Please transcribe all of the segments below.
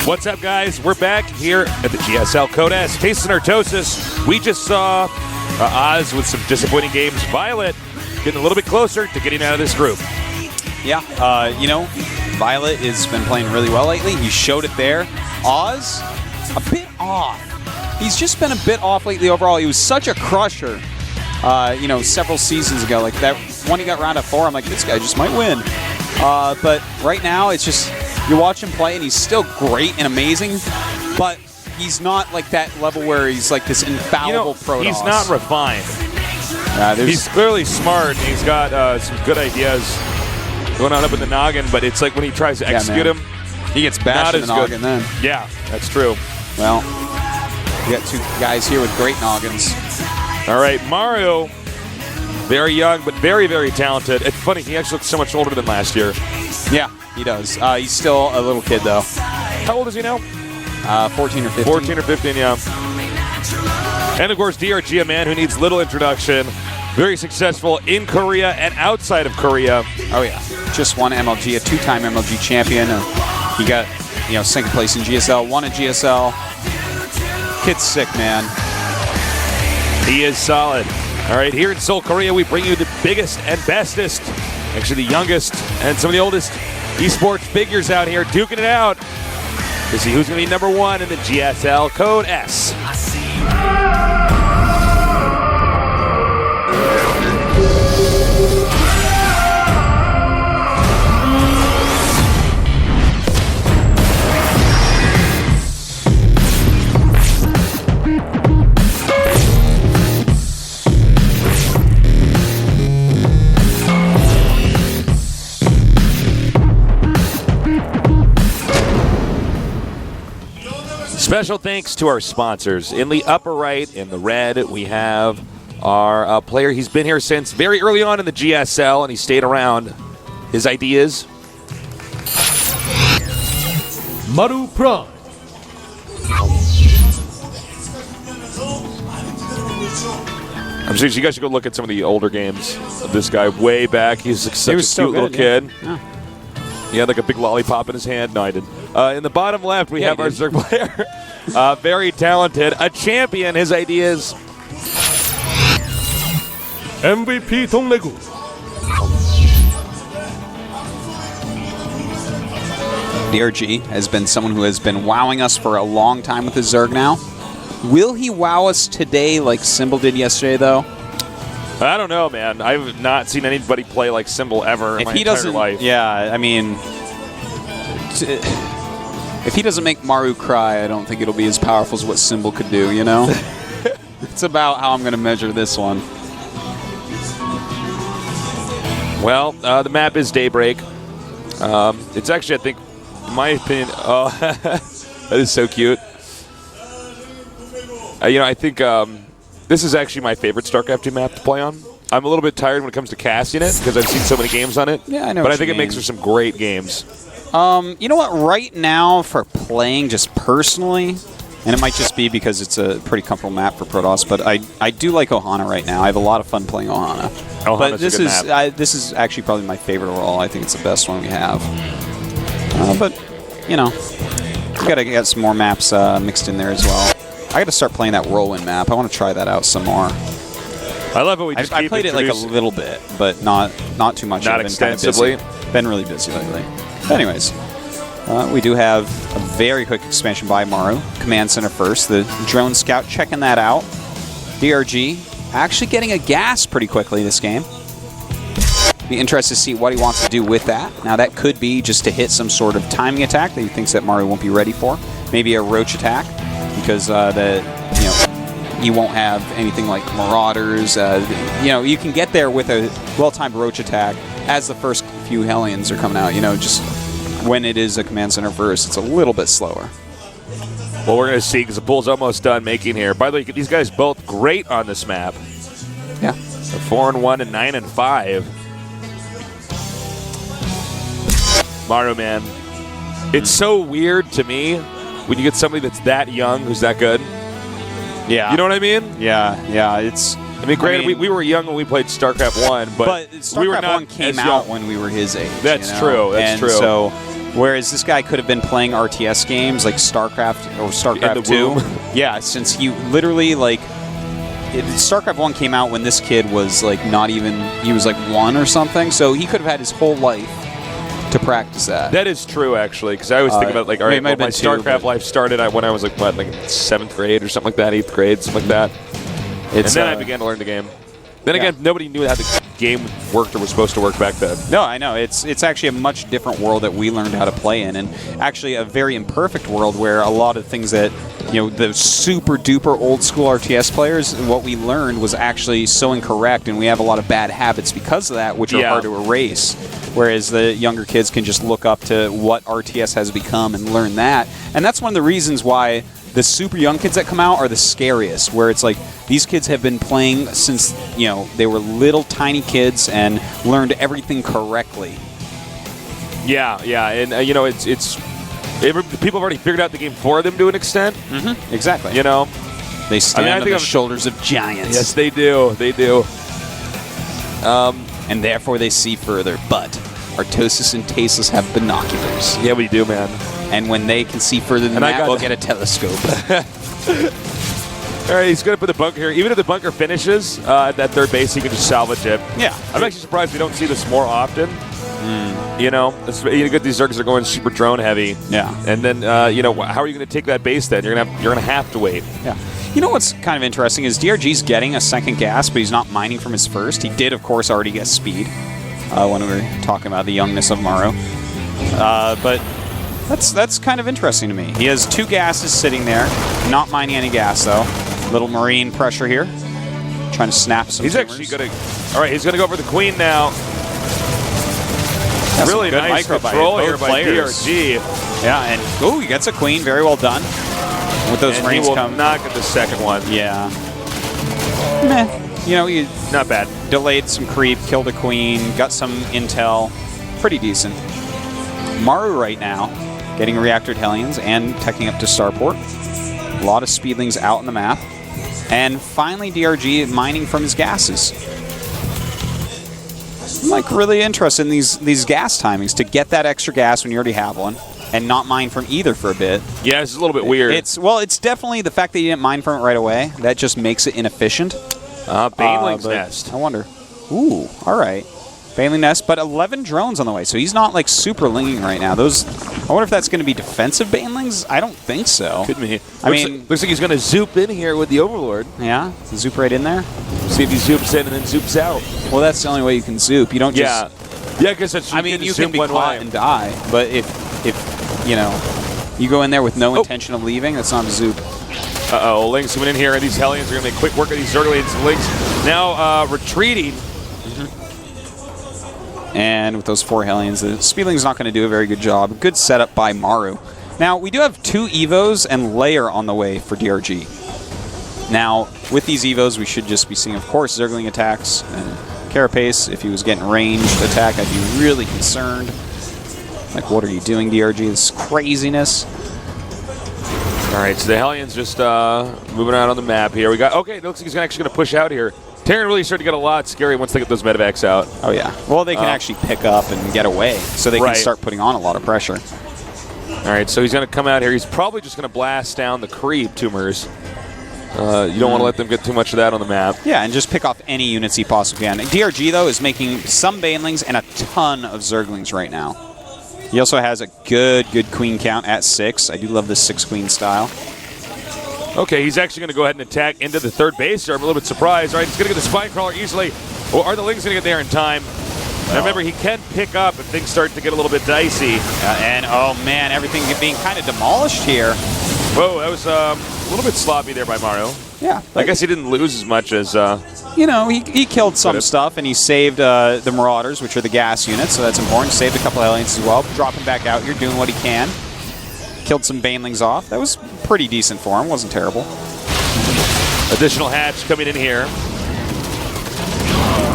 What's up, guys? We're back here at the GSL Code S. Taste and Artosis. We just saw Oz with some disappointing games. Violet getting a little bit closer to getting out of this group. Yeah, you know, Violet has been playing really well lately. He showed it there. Oz, a bit off. He's just been a bit off lately overall. He was such a crusher, you know, several seasons ago. Like that when he got round of 4, I'm like, this guy just might win. But right now, it's just, you watch him play, and he's still great and amazing, but he's not like that level where he's like this infallible Protoss. He's not refined. He's clearly smart, and he's got some good ideas going on up in the noggin, but it's like when he tries to execute him, he gets bashed in the noggin then. Yeah, that's true. Well, we got two guys here with great noggins. All right, Maru, very young, but very, very talented. It's funny, he actually looks so much older than last year. Yeah, he does. He's still a little kid, though. How old is he now? 14 or 15. 14 or 15, yeah. And, of course, DongRaeGu, a man who needs little introduction. Very successful in Korea and outside of Korea. Oh, yeah. Just won MLG, a 2-time MLG champion. He got, you know, second place in GSL, won a GSL. Kid's sick, man. He is solid. All right, here in Seoul, Korea, we bring you the biggest and bestest, actually the youngest and some of the oldest esports figures out here duking it out to see who's going to be number 1 in the GSL Code S. Special thanks to our sponsors. In the upper right, in the red, we have our player. He's been here since very early on in the GSL, and he stayed around. His ideas. Maru Prime. I'm sure you guys should go look at some of the older games of this guy way back. He's such a cute little kid. Yeah. He had like a big lollipop in his hand. No, I didn't. In the bottom left, we have our Zerg player. Very talented. A champion. His ideas. MVP DongRaeGu. DongRaeGu has been someone who has been wowing us for a long time with his Zerg now. Will he wow us today like Symbol did yesterday, though? I don't know, man. I've not seen anybody play like Symbol ever in my entire life. Yeah, I mean, if he doesn't make Maru cry, I don't think it'll be as powerful as what Symbol could do, you know? It's about how I'm going to measure this one. Well, the map is Daybreak. It's actually, I think, in my opinion, that is so cute. You know, I think this is actually my favorite StarCraft 2 map to play on. I'm a little bit tired when it comes to casting it because I've seen so many games on it. Yeah, I know. But I think it makes for some great games. You know what? Right now, for playing just personally, and it might just be because it's a pretty comfortable map for Protoss, but I do like Ohana right now. I have a lot of fun playing Ohana. But this is actually probably my favorite overall. I think it's the best one we have. But you know, we gotta get some more maps mixed in there as well. I got to start playing that Whirlwind map. I want to try that out some more. I love how we just I played it like a little bit, but not too much. Not extensively. Been really busy lately. Anyways, we do have a very quick expansion by Maru. Command Center first. The Drone Scout checking that out. DongRaeGu actually getting a gas pretty quickly this game. Be interested to see what he wants to do with that. Now that could be just to hit some sort of timing attack that he thinks that Maru won't be ready for. Maybe a Roach attack. Because you won't have anything like Marauders. You know, you can get there with a well-timed Roach attack as the first few Hellions are coming out. You know, just when it is a Command Center first, it's a little bit slower. Well, we're going to see because the pool's almost done making here. By the way, these guys both great on this map. Yeah. 4-1 and 9-5. Maru, man. It's so weird to me when you get somebody that's that young who's that good. Yeah. You know what I mean? Yeah. It's. I mean, granted, we were young when we played StarCraft 1, but StarCraft we were not 1 came out when we were his age. That's you know? true. That's true. So, Whereas this guy could have been playing RTS games like StarCraft or StarCraft 2. Yeah, since he literally, like, StarCraft 1 came out when this kid was, like, not even, he was, like, 1 or something. So he could have had his whole life to practice that. That is true, actually, because I always think about, like, all right, well, my StarCraft life started when I was, like, what, like 7th grade or something like that, 8th grade, something like that. And then I began to learn the game. Then again, nobody knew how the game worked or was supposed to work back then. No, I know. It's actually a much different world that we learned how to play in, and actually a very imperfect world where a lot of things that, you know, the super duper old school RTS players, what we learned was actually so incorrect, and we have a lot of bad habits because of that, which are hard to erase. Whereas the younger kids can just look up to what RTS has become and learn that. And that's one of the reasons why the super young kids that come out are the scariest, where it's like these kids have been playing since, you know, they were little tiny kids and learned everything correctly. Yeah, and you know, it's people have already figured out the game for them to an extent. Mm-hmm. Exactly. You know, they stand on the shoulders of giants. Yes, they do. They do. And therefore they see further. But Artosis and Tasteless have binoculars. Yeah, we do, man. And when they can see further than that, we'll get a telescope. All right, he's going to put the bunker here. Even if the bunker finishes at that third base, he can just salvage it. Yeah. I'm actually surprised we don't see this more often. You know, you get these Zergs are going super drone heavy. Yeah. And then, you know, how are you going to take that base then? You're going to have to wait. Yeah. You know what's kind of interesting is DRG's getting a second gas, but he's not mining from his first. He did, of course, already get speed when we were talking about the youngness of Maru. But that's kind of interesting to me. He has 2 gases sitting there, not mining any gas, though. Little marine pressure here. Trying to snap some He's tumors. actually going to... All right, he's going to go for the queen now. That's really good nice micro control by here by DRG. Yeah, and he gets a queen. Very well done. With those and rings he will not get the second one. Yeah. Meh. You know, you not bad. Delayed some creep, killed a queen, got some intel. Pretty decent. Maru right now, getting reactored Hellions and teching up to Starport. A lot of speedlings out on the map. And finally, DRG mining from his gases. I'm like really interested in these gas timings to get that extra gas when you already have one. And not mine from either for a bit. Yeah, it's a little bit weird. It's definitely the fact that you didn't mine from it right away. That just makes it inefficient. Baneling's nest. I wonder. Ooh, all right. Baneling nest, but 11 drones on the way, so he's not like super linging right now. I wonder if that's going to be defensive banelings. I don't think so. Could be. Looks like he's going to zoop in here with the Overlord. Yeah, zoop right in there. See if he zoops in and then zoops out. Well, that's the only way you can zoop. You don't just. Yeah, because that's. You can be caught and die, but if you know, you go in there with no intention of leaving, that's not a zoop. Uh-oh, Link's coming in here, and these Hellions are going to make quick work of these Zerglings. Link's now retreating. And with those 4 Hellions, the Speedling's not going to do a very good job. Good setup by Maru. Now, we do have 2 Evos and Lair on the way for DRG. Now, with these Evos, we should just be seeing, of course, Zergling attacks. And Carapace, if he was getting ranged attack, I'd be really concerned. Like, what are you doing, DRG? This craziness. All right, so the Hellions just moving out on the map here. It looks like he's actually going to push out here. Terran really started to get a lot scary once they get those medevacs out. Oh, yeah. Well, they can actually pick up and get away, so they can start putting on a lot of pressure. All right, so he's going to come out here. He's probably just going to blast down the creep tumors. You don't want to let them get too much of that on the map. Yeah, and just pick off any units he possibly can. DRG, though, is making some Banelings and a ton of Zerglings right now. He also has a good queen count at 6. I do love this 6-queen style. Okay, he's actually going to go ahead and attack into the third base here. I'm a little bit surprised. All right, he's going to get the Spine Crawler easily. Well, are the Lings going to get there in time? Now remember, he can pick up if things start to get a little bit dicey. And, oh, man, everything being kind of demolished here. Whoa, that was a little bit sloppy there by Maru. Yeah. I guess he didn't lose as much as... you know, he killed some stuff, and he saved the Marauders, which are the gas units, so that's important. Saved a couple of Aliens as well. Dropping back out here, doing what he can. Killed some Banelings off. That was pretty decent for him. Wasn't terrible. Additional hatch coming in here.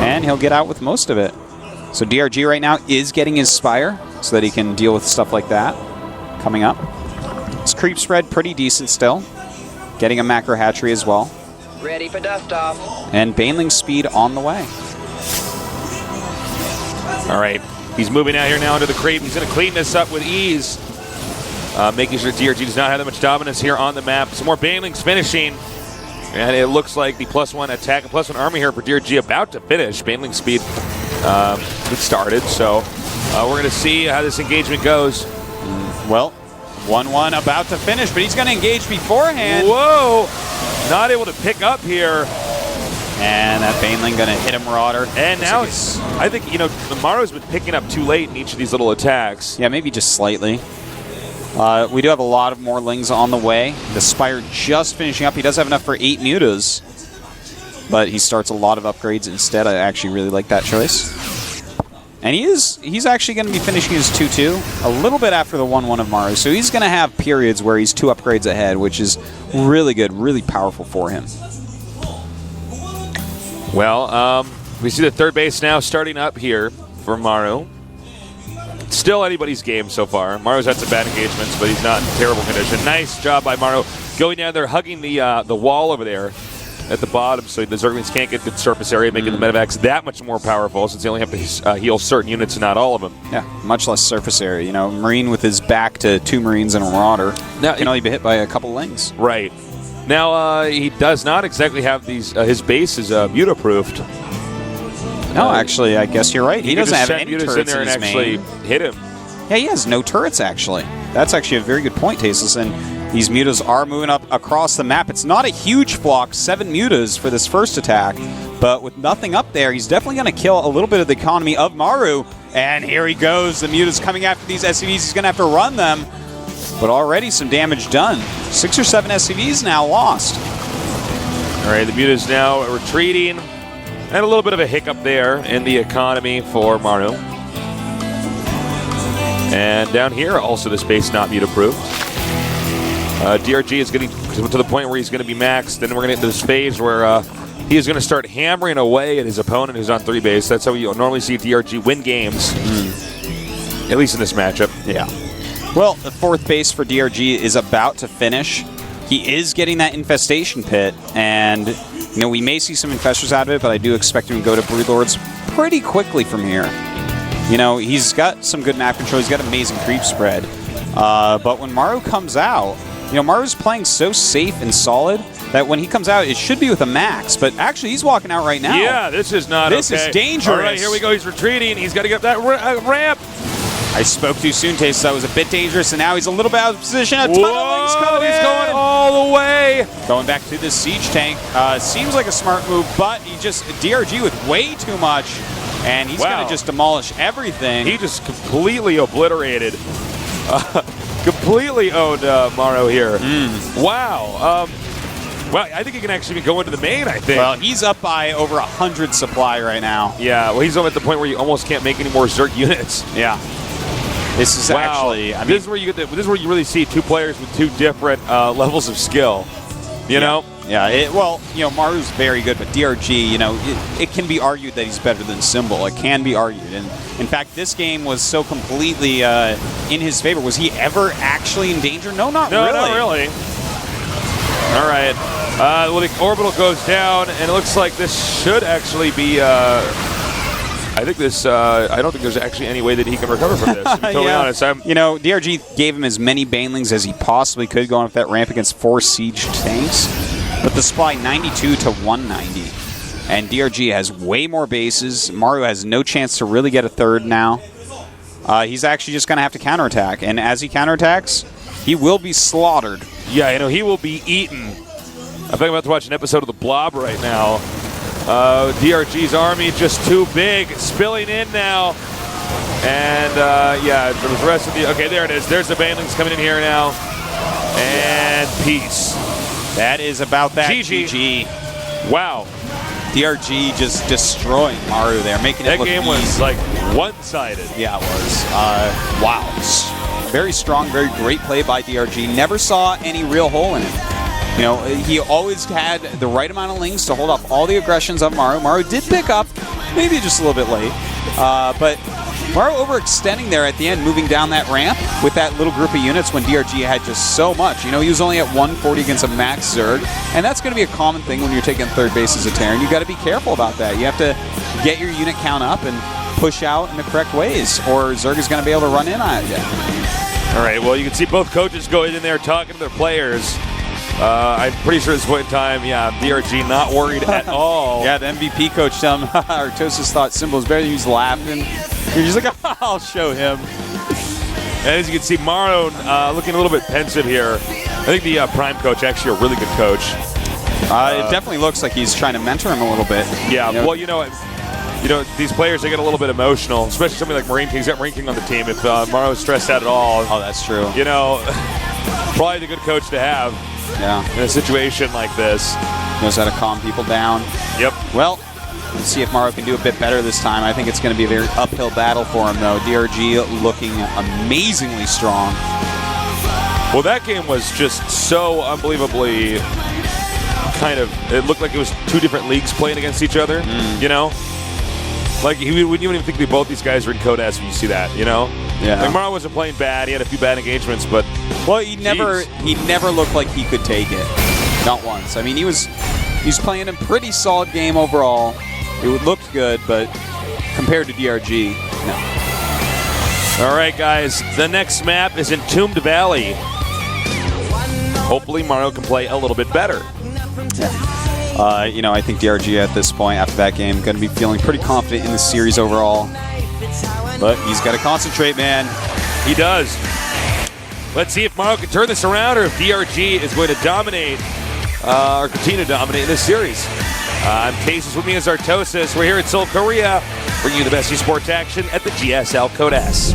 And he'll get out with most of it. So DRG right now is getting his Spire so that he can deal with stuff like that coming up. His creep spread pretty decent still. Getting a macro hatchery as well. Ready for dust off. And Baneling speed on the way. All right. He's moving out here now into the creep. He's going to clean this up with ease. Making sure DRG does not have that much dominance here on the map. Some more banelings finishing. And it looks like the +1 attack and +1 army here for DRG about to finish. Baneling speed it started. So we're going to see how this engagement goes. Well, 1-1 about to finish, but he's going to engage beforehand. Whoa! Not able to pick up here. And that Baneling going to hit a Marauder. And now I think, Maru's been picking up too late in each of these little attacks. Yeah, maybe just slightly. We do have a lot of more Lings on the way. The Spire just finishing up. He does have enough for 8 mutas, but he starts a lot of upgrades instead. I actually really like that choice. And he's actually going to be finishing his 2-2 a little bit after the 1-1 of Maru. So he's going to have periods where he's 2 upgrades ahead, which is really good, really powerful for him. Well, we see the third base now starting up here for Maru. Still anybody's game so far. Maru's had some bad engagements, but he's not in terrible condition. Nice job by Maru going down there, hugging the wall over there at the bottom so the Zerglings can't get the surface area, making the medevacs that much more powerful since they only have to heal certain units and not all of them. Yeah, much less surface area. Marine with his back to 2 Marines and a Marauder can only be hit by a couple Lings. Right. Now, he does not exactly have these. His base is muta-proofed. No, actually, I guess you're right. He doesn't have any turrets in there and actually hit him. Yeah, he has no turrets, actually. That's actually a very good point, Tasteless. And these mutas are moving up across the map. It's not a huge flock, 7 mutas for this first attack. But with nothing up there, he's definitely going to kill a little bit of the economy of Maru. And here he goes. The mutas coming after these SCVs. He's going to have to run them. But already some damage done. 6 or 7 SCVs now lost. All right, the mutas now retreating. And a little bit of a hiccup there in the economy for Maru. And down here, also this base not muta-proofed. DRG is getting to the point where he's going to be maxed. Then we're going to get into this phase where he is going to start hammering away at his opponent who's on 3 base. That's how we normally see DRG win games, at least in this matchup. Yeah. Well, the 4th base for DRG is about to finish. He is getting that infestation pit, and we may see some infestors out of it, but I do expect him to go to Broodlords pretty quickly from here. He's got some good map control. He's got amazing creep spread. But when Maru comes out, Maru's playing so safe and solid that when he comes out, it should be with a max. But actually, he's walking out right now. Yeah, this is not This is dangerous. All right, here we go. He's retreating. He's got to get up that ramp. I spoke too soon, Taste. That was a bit dangerous, and now he's a little bit out of position. A ton of Lings coming in. He's going all the way. Going back to the siege tank. Seems like a smart move, but he just DRG with way too much, and he's going to just demolish everything. He just completely obliterated, completely owned Maru here. Wow. Well, I think he can actually go into the main, I think. Well, he's up by over 100 supply right now. Yeah, well, he's at the point where you almost can't make any more Zerg units. Yeah. This is actually, this is where you get this is where you really see 2 players with 2 different levels of skill. You know? Yeah. Maru's very good, but DRG, it can be argued that he's better than Symbol. It can be argued, and in fact, this game was so completely in his favor. Was he ever actually in danger? No, not really. No, not really. All right. Well, the orbital goes down, and it looks like this should actually be. I think this. I don't think there's actually any way that he can recover from this. To be totally honest, DRG gave him as many banelings as he possibly could going up that ramp against 4 siege tanks, but the supply 92 to 190, and DRG has way more bases. Maru has no chance to really get a 3rd now. He's actually just going to have to counterattack, and as he counterattacks, he will be slaughtered. Yeah, he will be eaten. I think I'm about to watch an episode of The Blob right now. DRG's army just too big, spilling in now. And, for the rest of the... Okay, there it is. There's the banelings coming in here now. And peace. That is about that. GG. Wow. DRG just destroying Maru there, making it look That game was, like, one-sided. Yeah, it was. Wow. Very strong, very great play by DRG. Never saw any real hole in it. He always had the right amount of Lings to hold off all the aggressions of Maru. Maru did pick up, maybe just a little bit late. But Maru overextending there at the end, moving down that ramp with that little group of units when DRG had just so much. He was only at 140 against a max Zerg, and that's going to be a common thing when you're taking 3rd base as a Terran. You got to be careful about that. You have to get your unit count up, and push out in the correct ways, or Zerga's going to be able to run in on it again. All right, well, you can see both coaches going in there talking to their players. I'm pretty sure at this point in time, DRG not worried at all. Yeah, the MVP coach telling him, Artosis thought Symbol was better. He was laughing. He's just like, I'll show him. And as you can see, Maru looking a little bit pensive here. I think the Prime coach, actually a really good coach. It definitely looks like he's trying to mentor him a little bit. Yeah, well, you know, these players, they get a little bit emotional, especially somebody like Marine King. He's got Marine King on the team. If Maru is stressed out at all, oh, that's true. You know, probably the good coach to have. Yeah. In a situation like this. Knows how to calm people down. Yep. Well, let's see if Maru can do a bit better this time. I think it's going to be a very uphill battle for him, though. DRG looking amazingly strong. Well, that game was just so unbelievably it looked like it was two different leagues playing against each other, you know? Like, you wouldn't even think that both these guys were in Code S when you see that, you know? Yeah. Like, Maru wasn't playing bad. He had a few bad engagements, but... Well, he never looked like he could take it. Not once. I mean, he was playing a pretty solid game overall. It looked good, but compared to DRG, no. All right, guys. The next map is Entombed Valley. Hopefully, Maru can play a little bit better. Yeah. You know, I think DRG at this point, after that game, going to be feeling pretty confident in the series overall. But he's got to concentrate, man. He does. Let's see if Maru can turn this around or if DRG is going to dominate or continue to dominate in this series. I'm Cases, with me is Artosis. We're here at Seoul, Korea, bringing you the best esports action at the GSL Code S.